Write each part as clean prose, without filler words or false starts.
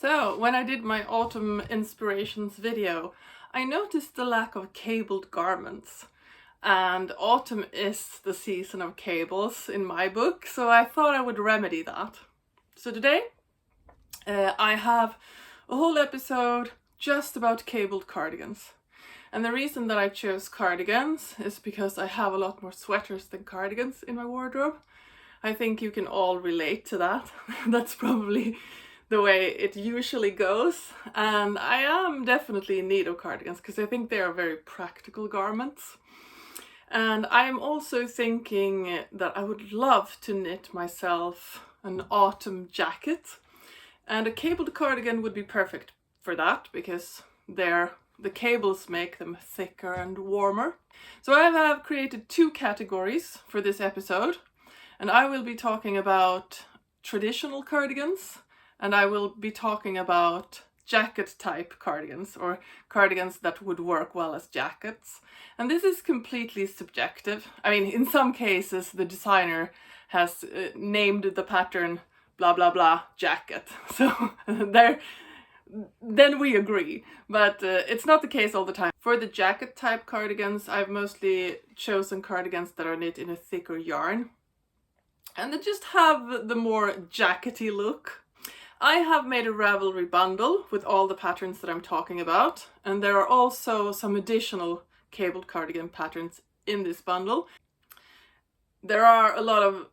So, when I did my autumn inspirations video, I noticed the lack of cabled garments. And autumn is the season of cables in my book, so I thought I would remedy that. So today, I have a whole episode just about cabled cardigans. And the reason that I chose cardigans is because I have a lot more sweaters than cardigans in my wardrobe. I think you can all relate to that. That's probably the way it usually goes. And I am definitely in need of cardigans because I think they are very practical garments. And I am also thinking that I would love to knit myself an autumn jacket. And a cabled cardigan would be perfect for that because the cables make them thicker and warmer. So I have created two categories for this episode. And I will be talking about traditional cardigans, and I will be talking about jacket type cardigans, or cardigans that would work well as jackets. And this is completely subjective. I mean, in some cases the designer has named the pattern blah blah blah jacket. So then we agree, but it's not the case all the time. For the jacket type cardigans, I've mostly chosen cardigans that are knit in a thicker yarn. And they just have the more jackety look. I have made a Ravelry bundle with all the patterns that I'm talking about. And there are also some additional cabled cardigan patterns in this bundle. There are a lot of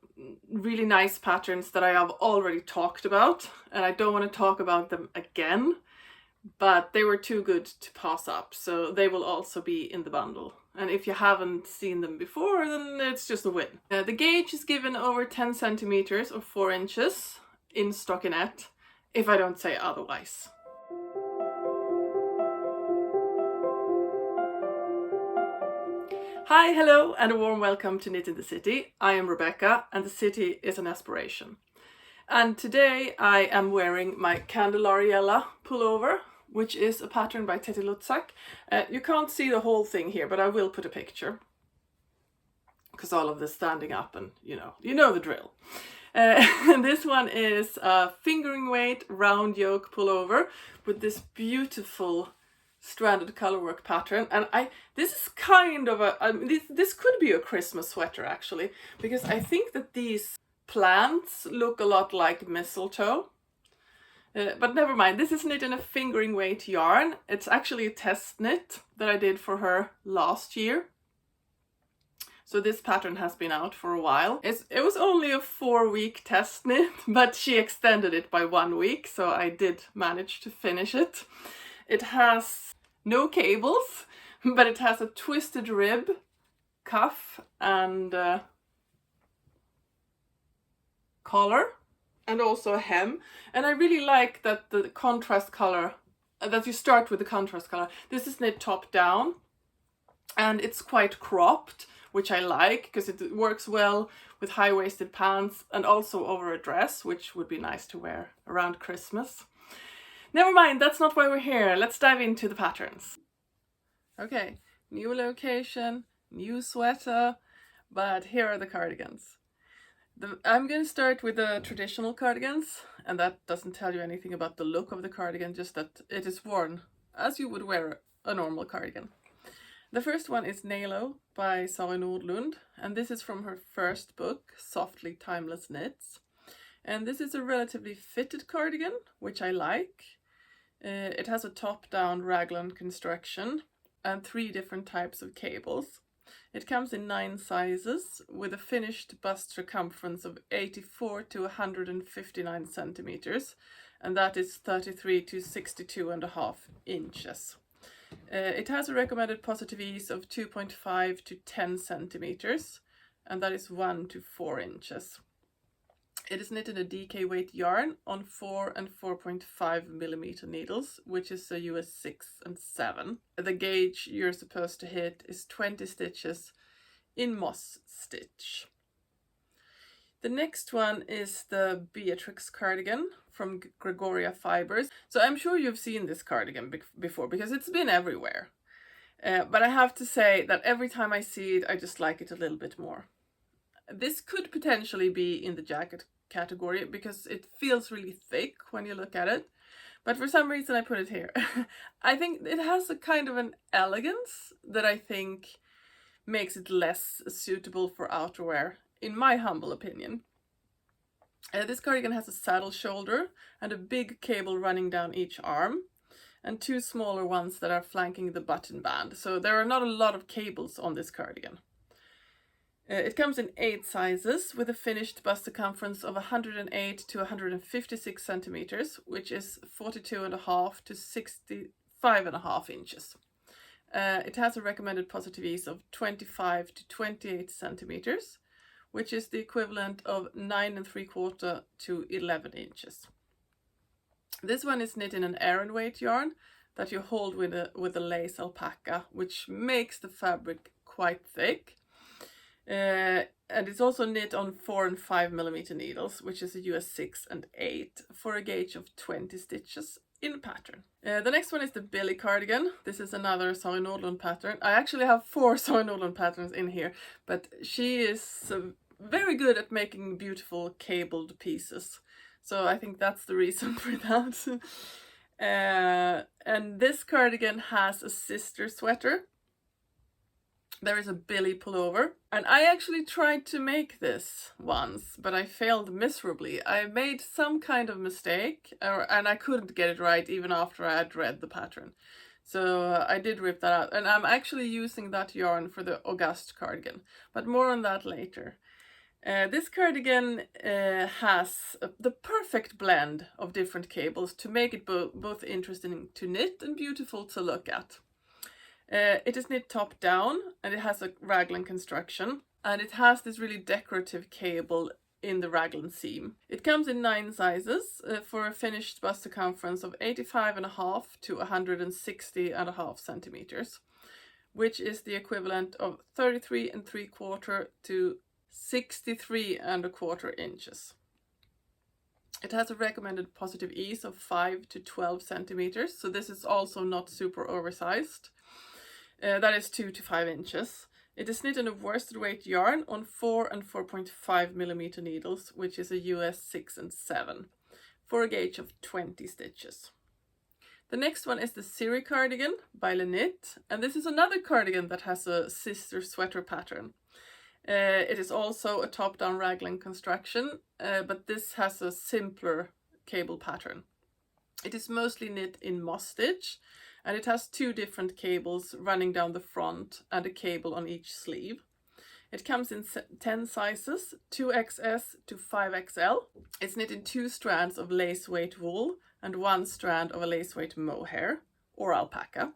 really nice patterns that I have already talked about. And I don't want to talk about them again. But they were too good to pass up. So they will also be in the bundle. And if you haven't seen them before, then it's just a win. The gauge is given over 10 centimeters or 4 inches in stockinette, if I don't say otherwise. Hi, hello, and a warm welcome to Knit in the City. I am Rebecca, and the city is an aspiration. And today I am wearing my Candelariella pullover, which is a pattern by Teti Lutzak. You can't see the whole thing here, but I will put a picture. Because all of this standing up and you know the drill. This one is a fingering weight round yoke pullover with this beautiful stranded colorwork pattern. And this is kind of this could be a Christmas sweater actually, because I think that these plants look a lot like mistletoe. But never mind, this is knit in a fingering weight yarn. It's actually a test knit that I did for her last year. So this pattern has been out for a while. It was only a 4-week test knit, but she extended it by 1 week, so I did manage to finish it. It has no cables, but it has a twisted rib, cuff, and collar. And also a hem. And I really like that the contrast color, that you start with the contrast color. This is knit top down and it's quite cropped, which I like because it works well with high-waisted pants and also over a dress, which would be nice to wear around Christmas. Never mind, that's not why we're here. Let's dive into the patterns. Okay, new location, new sweater, but here are the cardigans. I'm going to start with the traditional cardigans, and that doesn't tell you anything about the look of the cardigan, just that it is worn as you would wear a normal cardigan. The first one is Nalo by Sara Nordlund, and this is from her first book, Softly Timeless Knits. And this is a relatively fitted cardigan, which I like. It has a top-down raglan construction and 3 different types of cables. It comes in 9 sizes with a finished bust circumference of 84 to 159 centimeters, and that is 33 to 62.5 inches. It has a recommended positive ease of 2.5 to 10 centimeters, and that is 1 to 4 inches. It is knit in a DK weight yarn on 4 and 4.5 millimeter needles, which is a US 6 and 7. The gauge you're supposed to hit is 20 stitches in moss stitch. The next one is the Beatrix cardigan from Gregoria Fibers. So I'm sure you've seen this cardigan before because it's been everywhere. But I have to say that every time I see it, I just like it a little bit more. This could potentially be in the jacket category because it feels really thick when you look at it. but for some reason I put it here. I think it has a kind of an elegance that I think makes it less suitable for outerwear, in my humble opinion. This cardigan has a saddle shoulder and a big cable running down each arm, and two smaller ones that are flanking the button band. So there are not a lot of cables on this cardigan. It comes in 8 sizes with a finished bust circumference of 108 to 156 centimeters, which is 42.5 to 65.5 inches. It has a recommended positive ease of 25 to 28 centimeters, which is the equivalent of 9.75 to 11 inches. This one is knit in an Aran weight yarn that you hold with a lace alpaca, which makes the fabric quite thick. And it's also knit on 4 and 5 millimeter needles, which is a US 6 and 8 for a gauge of 20 stitches in pattern. The next one is the Billy cardigan. This is another Sari Nordlund pattern. I actually have 4 Sari Nordlund patterns in here, but she is very good at making beautiful cabled pieces. So I think that's the reason for that. And this cardigan has a sister sweater. There is a Billy pullover, and I actually tried to make this once, but I failed miserably. I made some kind of mistake, and I couldn't get it right even after I had read the pattern. So I did rip that out, and I'm actually using that yarn for the August cardigan, but more on that later. This cardigan has the perfect blend of different cables to make it both interesting to knit and beautiful to look at. It is knit top down, and it has a raglan construction, and it has this really decorative cable in the raglan seam. It comes in 9 sizes for a finished bust circumference of 85.5 to 160.5 centimeters, which is the equivalent of 33.75 to 63.25 inches. It has a recommended positive ease of 5 to 12 centimeters, so this is also not super oversized. That is 2 to 5 inches. It is knit in a worsted weight yarn on 4 and 4.5 millimeter needles, which is a US 6 and 7, for a gauge of 20 stitches. The next one is the Siri cardigan by Lenit, and this is another cardigan that has a sister sweater pattern. It is also a top-down raglan construction, but this has a simpler cable pattern. It is mostly knit in moss stitch, and it has 2 different cables running down the front and a cable on each sleeve. It comes in 10 sizes, 2XS to 5XL. It's knit in 2 strands of lace weight wool and 1 strand of a lace weight mohair or alpaca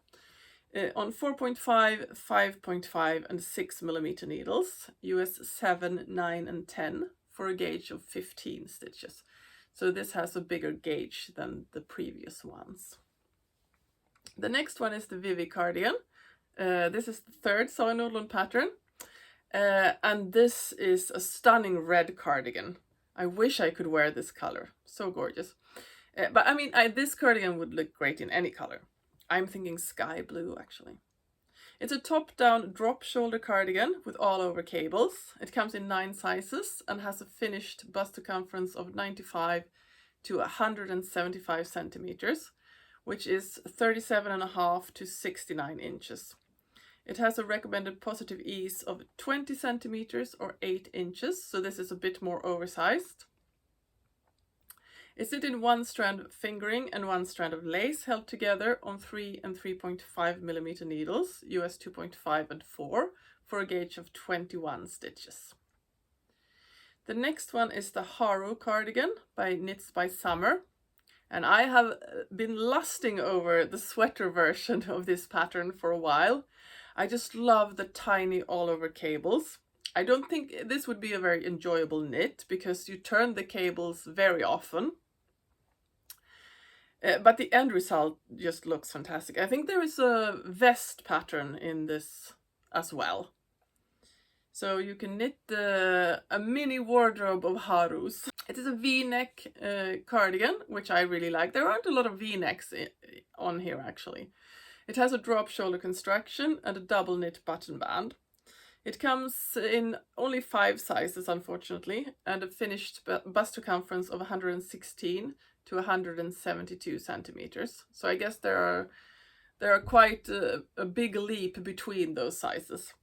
on 4.5, 5.5 and 6 millimeter needles, US 7, 9 and 10 for a gauge of 15 stitches. So this has a bigger gauge than the previous ones. The next one is the Vivi cardigan. This is the 3rd Sari Nordlund pattern. And this is a stunning red cardigan. I wish I could wear this color. So gorgeous. But I mean, this cardigan would look great in any color. I'm thinking sky blue, actually. It's a top-down drop shoulder cardigan with all-over cables. It comes in 9 sizes and has a finished bust circumference of 95 to 175 centimeters, which is 37.5 to 69 inches. It has a recommended positive ease of 20 centimeters or 8 inches, so this is a bit more oversized. It's knit in 1 strand of fingering and 1 strand of lace held together on 3 and 3.5 millimeter needles, US 2.5 and 4, for a gauge of 21 stitches. The next one is the Haru cardigan by Knits by Summer. And I have been lusting over the sweater version of this pattern for a while. I just love the tiny all-over cables. I don't think this would be a very enjoyable knit because you turn the cables very often. But the end result just looks fantastic. I think there is a vest pattern in this as well. So you can knit a mini wardrobe of Harus. It is a V-neck cardigan, which I really like. There aren't a lot of V-necks on here, actually. It has a drop shoulder construction and a double knit button band. It comes in only 5 sizes, unfortunately, and a finished bust circumference of 116 to 172 centimeters. So I guess there are quite a big leap between those sizes.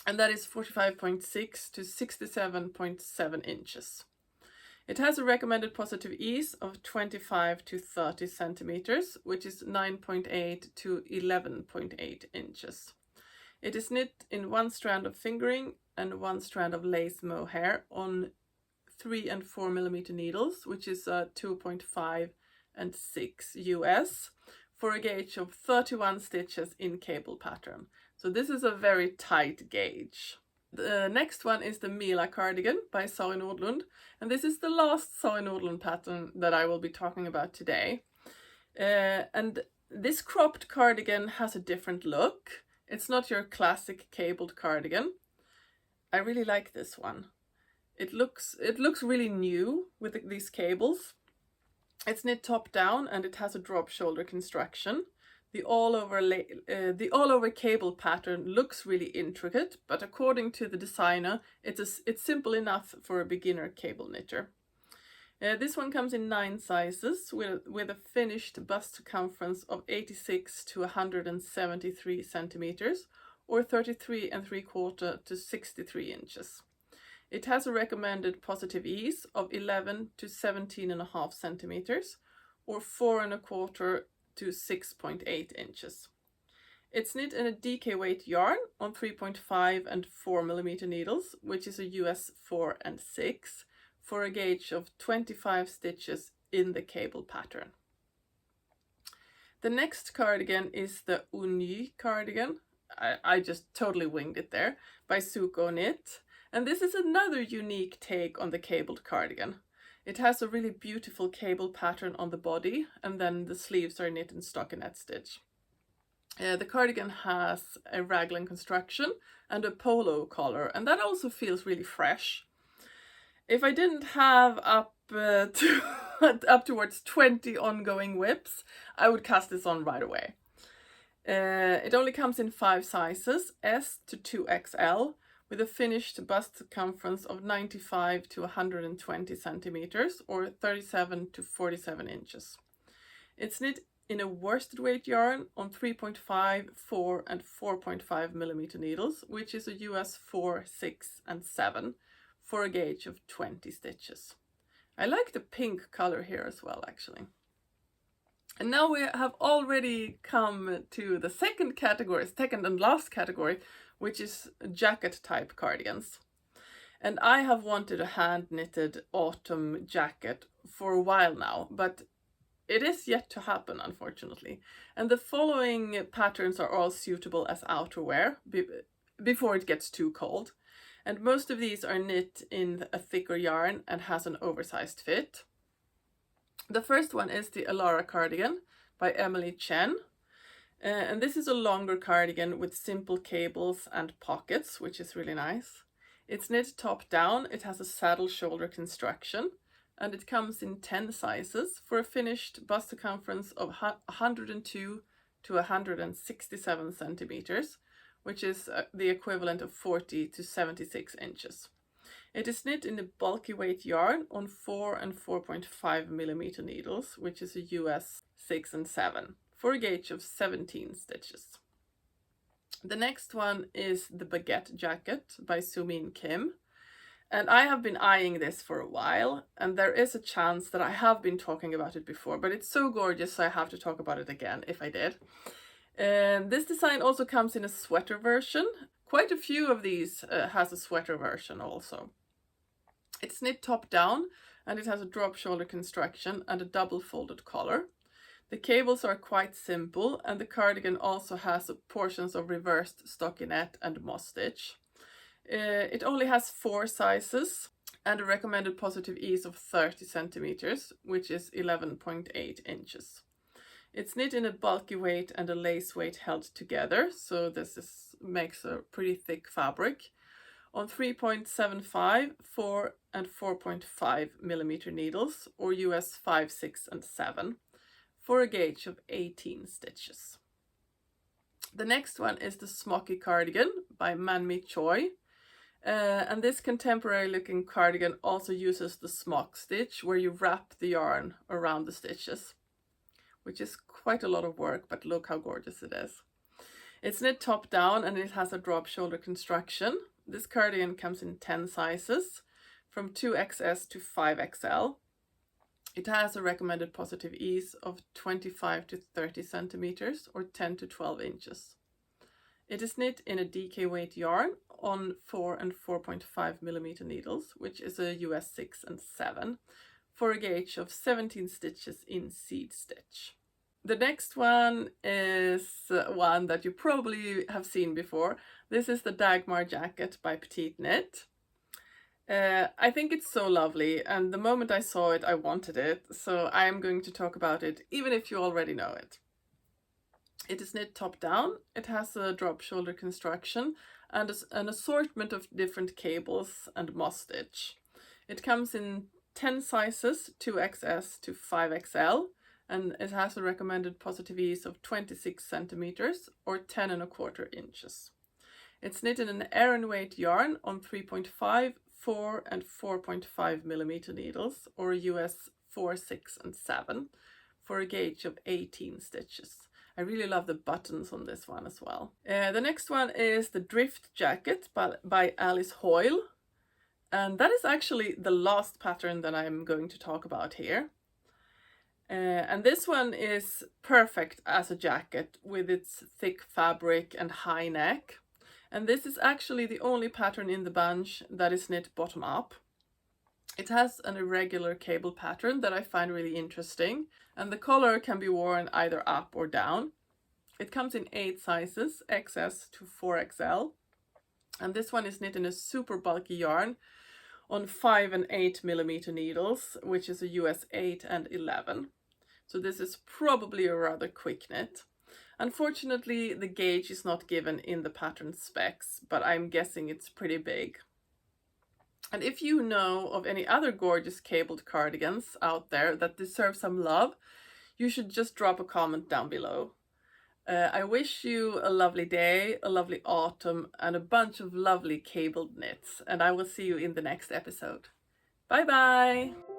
And that is 45.6 to 67.7 inches. It has a recommended positive ease of 25 to 30 centimeters, which is 9.8 to 11.8 inches. It is knit in 1 strand of fingering and 1 strand of lace mohair on 3 and 4 millimeter needles, which is 2.5 and 6 US, for a gauge of 31 stitches in cable pattern. So this is a very tight gauge. The next one is the Mila cardigan by Zoe Nordlund, and this is the last Zoe Nordlund pattern that I will be talking about today. And this cropped cardigan has a different look. It's not your classic cabled cardigan. I really like this one. It looks really new with these cables. It's knit top down and it has a drop shoulder construction. The all over cable pattern looks really intricate, but according to the designer, it's simple enough for a beginner cable knitter. This one comes in 9 sizes with a finished bust circumference of 86 to 173 centimeters, or 33 3/4 to 63 inches. It has a recommended positive ease of 11 to 17.5 centimeters, or 4 1/4 to 6.8 inches. It's knit in a DK weight yarn on 3.5 and 4 millimeter needles, which is a US 4 and 6, for a gauge of 25 stitches in the cable pattern. The next cardigan is the Uni cardigan. I just totally winged it there, by Suko Knit. And this is another unique take on the cabled cardigan. It has a really beautiful cable pattern on the body, and then the sleeves are knit in stockinette stitch. The cardigan has a raglan construction and a polo collar, and that also feels really fresh. If I didn't have up towards 20 ongoing whips, I would cast this on right away. It only comes in 5 sizes, S to 2XL, with a finished bust circumference of 95 to 120 centimeters, or 37 to 47 inches. It's knit in a worsted weight yarn on 3.5, 4 and 4.5 millimeter needles, which is a US 4, 6 and 7, for a gauge of 20 stitches. I like the pink color here as well, actually. And now we have already come to the second and last category, which is jacket type cardigans. And I have wanted a hand knitted autumn jacket for a while now, but it is yet to happen, unfortunately. And the following patterns are all suitable as outerwear before it gets too cold. And most of these are knit in a thicker yarn and has an oversized fit. The first one is the Alara cardigan by Emily Chen. And this is a longer cardigan with simple cables and pockets, which is really nice. It's knit top down, it has a saddle shoulder construction, and it comes in 10 sizes for a finished bust circumference of 102 to 167 centimeters, which is the equivalent of 40 to 76 inches. It is knit in a bulky weight yarn on 4 and 4.5 millimeter needles, which is a US 6 and 7, for a gauge of 17 stitches. The next one is the Baguette jacket by Sumin Kim. And I have been eyeing this for a while, and there is a chance that I have been talking about it before, but it's so gorgeous so I have to talk about it again if I did. This design also comes in a sweater version. Quite a few of these has a sweater version also. It's knit top down and it has a drop shoulder construction and a double folded collar. The cables are quite simple, and the cardigan also has portions of reversed stockinette and moss stitch. It only has 4 sizes and a recommended positive ease of 30 centimeters, which is 11.8 inches. It's knit in a bulky weight and a lace weight held together, so this makes a pretty thick fabric, on 3.75, 4 and 4.5 millimeter needles, or US 5, 6 and 7, for a gauge of 18 stitches. The next one is the Smocky cardigan by Manmi Choi, And this contemporary looking cardigan also uses the smock stitch, where you wrap the yarn around the stitches, which is quite a lot of work, but look how gorgeous it is. It's knit top down and it has a drop shoulder construction. This cardigan comes in 10 sizes, from 2XS to 5XL. It has a recommended positive ease of 25 to 30 centimeters or 10 to 12 inches. It is knit in a DK weight yarn on 4 and 4.5 millimeter needles, which is a US 6 and 7, for a gauge of 17 stitches in seed stitch. The next one is one that you probably have seen before. This is the Dagmar jacket by Petite Knit. I think it's so lovely, and the moment I saw it, I wanted it, so I'm going to talk about it, even if you already know it. It is knit top down, it has a drop shoulder construction, and an assortment of different cables and moss stitch. It comes in 10 sizes, 2XS to 5XL, and it has a recommended positive ease of 26 centimeters or 10 and a quarter inches. It's knit in an Aran weight yarn on 3.5, 4 and 4.5 millimeter needles, or US 4, 6 and 7, for a gauge of 18 stitches. I really love the buttons on this one as well. The next one is the Drift Jacket by Alice Hoyle, and that is actually the last pattern that I'm going to talk about here. And this one is perfect as a jacket with its thick fabric and high neck. And this is actually the only pattern in the bunch that is knit bottom up. It has an irregular cable pattern that I find really interesting, and the collar can be worn either up or down. It comes in 8 sizes, XS to 4XL, and this one is knit in a super bulky yarn on 5 and 8 millimeter needles, which is a US 8 and 11. So this is probably a rather quick knit. Unfortunately, the gauge is not given in the pattern specs, but I'm guessing it's pretty big. And if you know of any other gorgeous cabled cardigans out there that deserve some love, you should just drop a comment down below. I wish you a lovely day, a lovely autumn, and a bunch of lovely cabled knits, and I will see you in the next episode. Bye bye!